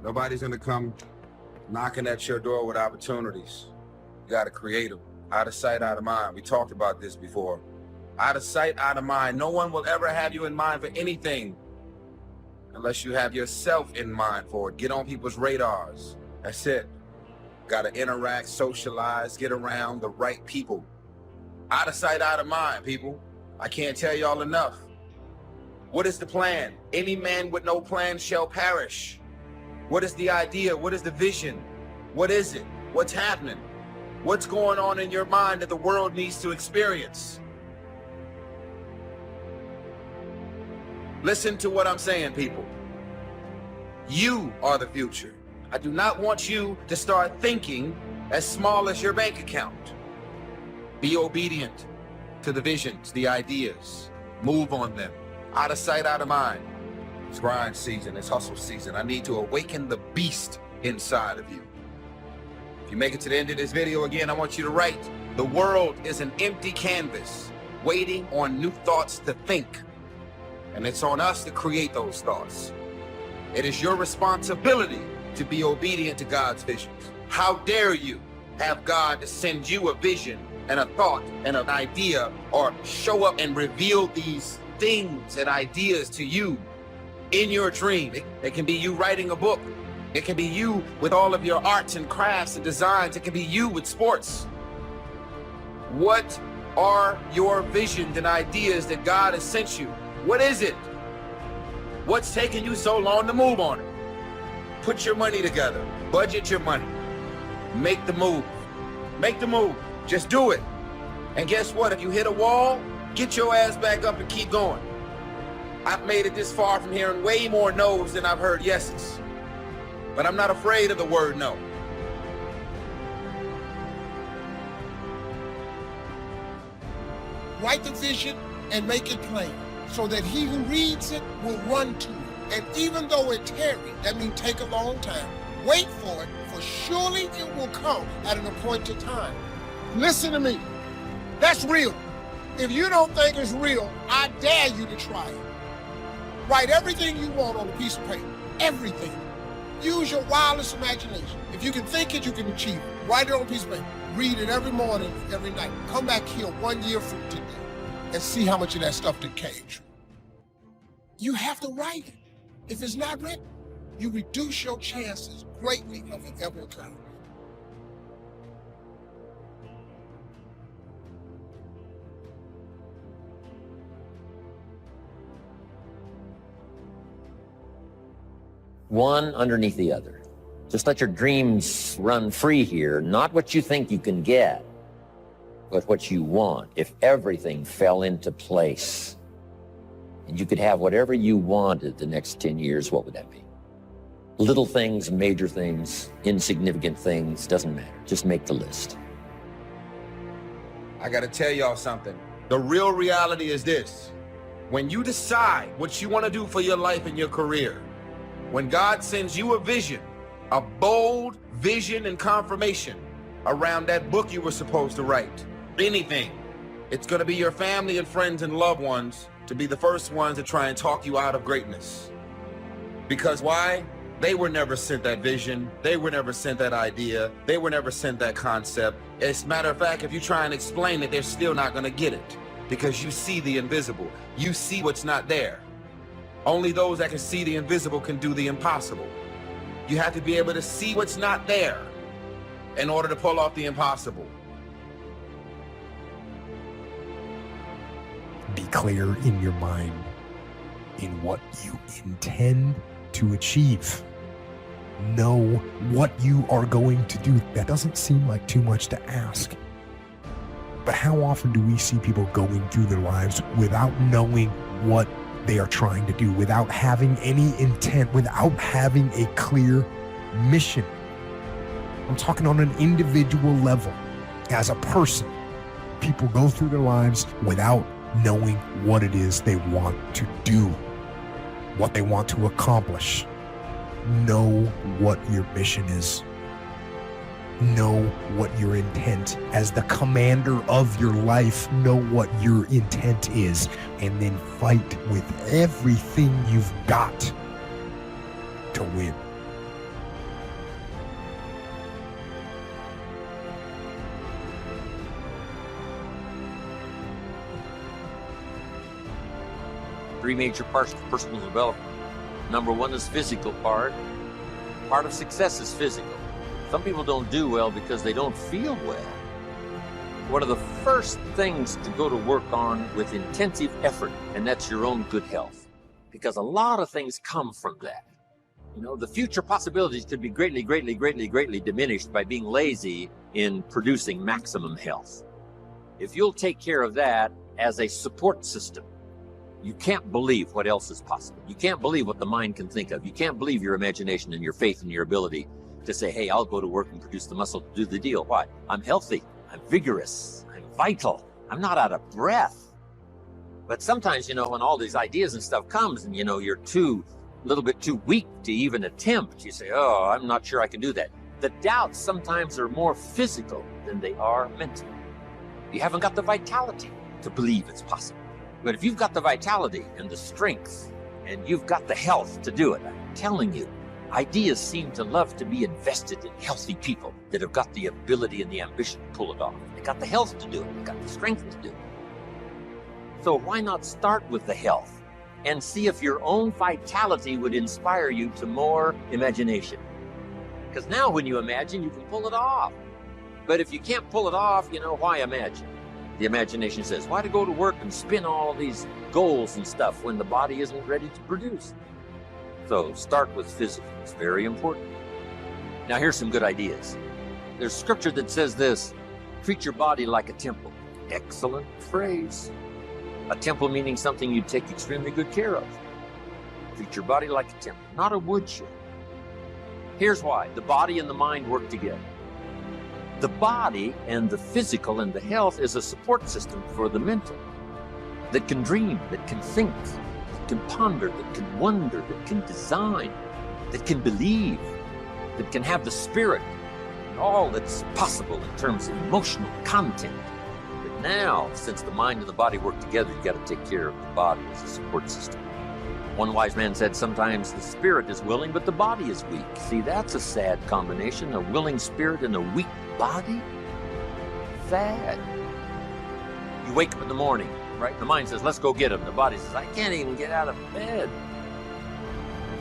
Nobody's gonna come knocking at your door with opportunities. You gotta create them. Out of sight, out of mind. We talked about this before. Out of sight, out of mind. No one will ever have you in mind for anything unless you have yourself in mind for it. Get on people's radars. That's it. Gotta interact, socialize, get around the right people. Out of sight, out of mind, people. I can't tell y'all enough. What is the plan? Any man with no plan shall perish. What is the idea? What is the vision? What is it? What's happening? What's going on in your mind that the world needs to experience? Listen to what I'm saying, people. You are the future. I do not want you to start thinking as small as your bank account. Be obedient to the visions, the ideas. Move on them. Out of sight, out of mind. It's grind season, it's hustle season. I need to awaken the beast inside of you. If you make it to the end of this video again, I want you to write, the world is an empty canvas waiting on new thoughts to think. And it's on us to create those thoughts. It is your responsibility to be obedient to God's visions. How dare you have God to send you a vision and a thought and an idea, or show up and reveal these things and ideas to you in your dream. It can be you writing a book. It can be you with all of your arts and crafts and designs. It can be you with sports. What are your visions and ideas that God has sent you? What is it? What's taking you so long to move on it? Put your money together. Budget your money. Make the move. Make the move. Just do it. And guess what? If you hit a wall, get your ass back up and keep going. I've made it this far from hearing way more no's than I've heard yeses. But I'm not afraid of the word no. Write the vision and make it plain, so that he who reads it will run to it. And even though it tarry, that means take a long time, wait for it, for surely it will come at an appointed time. Listen to me. That's real. If you don't think it's real, I dare you to try it. Write everything you want on a piece of paper. Everything. Use your wildest imagination. If you can think it, you can achieve it. Write it on a piece of paper. Read it every morning, every night. Come back here 1 year from today and see how much of that stuff decayed. You have to write it. If it's not written, you reduce your chances greatly of it ever occurring. One underneath the other. Just let your dreams run free here, not what you think you can get, but what you want. If everything fell into place and you could have whatever you wanted the next 10 years, what would that be? Little things, major things, insignificant things, doesn't matter. Just make the list. I gotta tell y'all something. The real reality is this. When you decide what you wanna do for your life and your career, when God sends you a vision, a bold vision and confirmation around that book you were supposed to write, anything, it's gonna be your family and friends and loved ones to be the first ones to try and talk you out of greatness. Because why? They were never sent that vision. They were never sent that idea. They were never sent that concept. As a matter of fact, if you try and explain it, they're still not gonna get it because you see the invisible. You see what's not there. Only those that can see the invisible can do the impossible. You have to be able to see what's not there in order to pull off the impossible. Be clear in your mind in what you intend to achieve. Know what you are going to do. That doesn't seem like too much to ask. But how often do we see people going through their lives without knowing what they are trying to do, without having any intent, without having a clear mission? I'm talking on an individual level. As a person, people go through their lives without knowing what it is they want to do, what they want to accomplish. Know what your mission is. Know what your intent, as the commander of your life, know what your intent is, and then fight with everything you've got to win. Three major parts of personal development. Number one is physical part. Part of success is physical. Some people don't do well because they don't feel well. One of the first things to go to work on with intensive effort, and that's your own good health. Because a lot of things come from that. You know, the future possibilities could be greatly, greatly, greatly, greatly diminished by being lazy in producing maximum health. If you'll take care of that as a support system, you can't believe what else is possible. You can't believe what the mind can think of. You can't believe your imagination and your faith and your ability to say, hey, I'll go to work and produce the muscle to do the deal. Why? I'm healthy, I'm vigorous, I'm vital, I'm not out of breath. But sometimes, you know, when all these ideas and stuff comes and, you know, you're a little bit too weak to even attempt, you say, oh, I'm not sure I can do that. The doubts sometimes are more physical than they are mental. You haven't got the vitality to believe it's possible. But if you've got the vitality and the strength and you've got the health to do it, I'm telling you, ideas seem to love to be invested in healthy people that have got the ability and the ambition to pull it off. They got the health to do it. They got the strength to do it. So why not start with the health and see if your own vitality would inspire you to more imagination? Because now when you imagine, you can pull it off. But if you can't pull it off, you know, why imagine? The imagination says, why to go to work and spin all these goals and stuff when the body isn't ready to produce? So start with physical. It's very important. Now here's some good ideas. There's scripture that says this, treat your body like a temple. Excellent phrase. A temple meaning something you take extremely good care of. Treat your body like a temple, not a woodshed. Here's why. The body and the mind work together. The body and the physical and the health is a support system for the mental that can dream, that can think, that can ponder, that can wonder, that can design, that can believe, that can have the spirit, and all that's possible in terms of emotional content. But now, since the mind and the body work together, you got to take care of the body as a support system. One wise man said sometimes the spirit is willing, but the body is weak. See, that's a sad combination, a willing spirit and a weak body. Sad. You wake up in the morning, right? The mind says, let's go get him. The body says, I can't even get out of bed.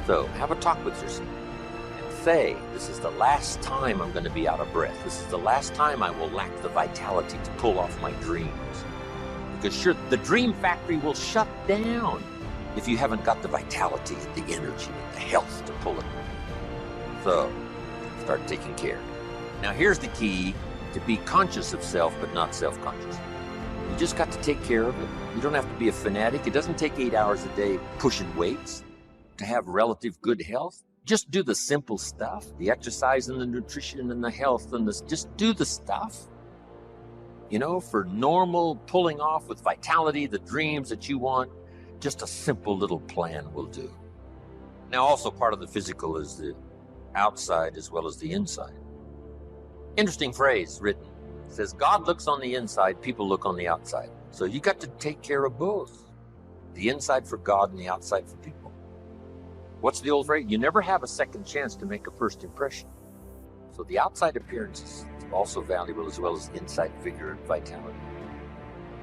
So have a talk with yourself and say, this is the last time I'm going to be out of breath. This is the last time I will lack the vitality to pull off my dreams. Because sure, the dream factory will shut down if you haven't got the vitality, the energy, the health to pull it. So start taking care. Now here's the key to be conscious of self, but not self-conscious. You just got to take care of it. You don't have to be a fanatic. It doesn't take 8 hours a day pushing weights to have relative good health. Just do the simple stuff, the exercise and the nutrition and the health and this, just do the stuff. You know, for normal pulling off with vitality, the dreams that you want, just a simple little plan will do. Now also part of the physical is the outside as well as the inside. Interesting phrase written. It says, God looks on the inside, people look on the outside. So you got to take care of both. The inside for God and the outside for people. What's the old phrase? You never have a second chance to make a first impression. So the outside appearance is also valuable as well as inside vigor and vitality.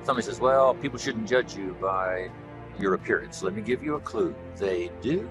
Somebody says, well, people shouldn't judge you by your appearance. Let me give you a clue. They do.